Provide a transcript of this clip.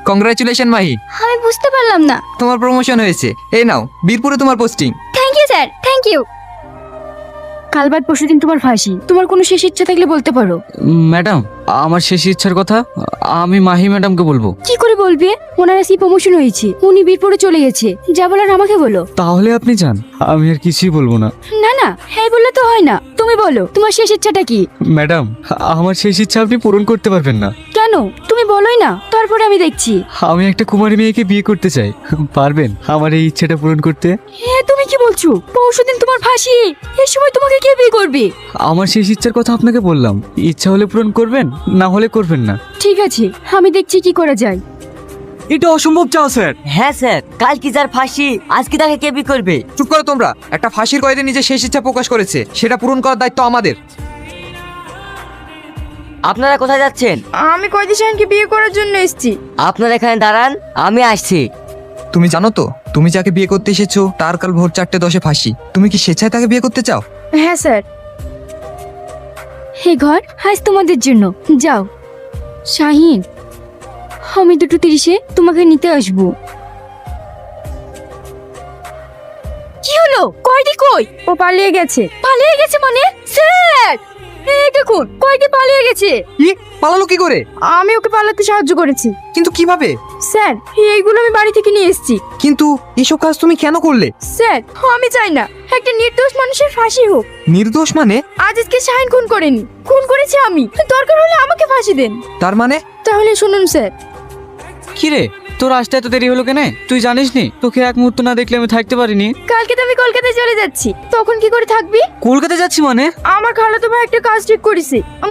Congratulation Mahi, আমি বুঝতে পারলাম না। তোমার প্রমোশন হয়েছে। এই নাও, বীরপুরে তোমার posting. Thank you sir, thank you. কাল বাদ পরশুদিন তোমার ফাঁসি। তোমার কোনো শেষ ইচ্ছা থাকলে বলতে পারো। ম্যাডাম, আমার শেষ ইচ্ছার কথা আমি মাহি ম্যাডামকে বলবো। কি করে বলবে? ওনার আজকে প্রমোশন হয়েছে, উনি বীরপুরে চলে গেছে। যা বলার আমাকে বলো। তাহলে আপনি যান, আমি আর কিছুই বলবো না। না না, হ্যাঁ বললে তো হয় না। তুমি বলো তোমার শেষ ইচ্ছাটা কি? ম্যাডাম, আমার শেষ ইচ্ছা আপনি পূরণ করতে পারবেন না। কেন? তুমি বলোই না, তারপরে আমি দেখছি। আমি একটা কুমারী মেয়েকে বিয়ে করতে চাই। পারবেন আমার এই ইচ্ছাটা পূরণ করতে? হ্যাঁ, তুমি কি বলছো? পরশুদিন তোমার ফাঁসি, এই সময় তোমাকে কে বিয়ে করবে? আমার শেষ ইচ্ছার কথা আপনাকে বললাম। ইচ্ছা হলে পূরণ করবেন, না হলে করবেন না। ঠিক আছে, আমি দেখছি কি করা যায়। এটা অসম্ভব চাও স্যার। হ্যাঁ স্যার, কাল কি যার ফাঁসি, আজকে তাকে কে বিয়ে করবে? চুপ করো তোমরা। একটা ফাঁসির কয়েদে নিজের শেষ ইচ্ছা প্রকাশ করেছে, সেটা পূরণ করার দায়িত্ব আমাদের। আপনারা কোথায় যাচ্ছেন? আমি কয়দি শাহিনকে বিয়ে করার জন্য এসেছি। আপনারা এখানে দাঁড়ান, আমি আসছি। তুমি জানো তো, তুমি যাকে বিয়ে করতে এসেছো তার কাল ভোর 4:10 ফাঁসি। তুমি কি স্বেচ্ছায় তাকে বিয়ে করতে চাও? হ্যাঁ স্যার। হে ঘর আজ তোমাদের জন্য। যাও। শাহিন, আমি 2:30-এ তোমাকে নিতে আসবো। কি হলো? কয়দি কই? ও পালিয়ে গেছে। পালিয়ে গেছে মানে? স্যার, এই দেখুন, কয়দি পালিয়ে গেছে। কি? পালালো কি করে? আমি ওকে পালাতে সাহায্য করেছি। কিন্তু কিভাবে? স্যার, এইগুলো আমি বাড়ি থেকে নিয়ে এসেছি। কিন্তু এসব কাজ তুমি কেন করলে? স্যার, আমি চাই না একটা নির্দোষ মানুষের ফাঁসি হোক। নির্দোষ মানে? আজকে শাহিন খুন করেনি, খুন করেছি আমি। দরকার হলে আমাকে ফাঁসি দেন। তার মানে? তাহলে শুনুন স্যার। কি রে, তোর আসতে এত দেরি হলো কেন? তুই জানিস নি তোকে এক মুহূর্ত না দেখলে আমি থাকতে পারিনি। কালকে তো আমি কলকাতায় চলে যাচ্ছি, তখন কি করে থাকবি? কলকাতা যাচ্ছি মানে? আমার খালাতো ভাই একটা কাজ ঠিক করেছে।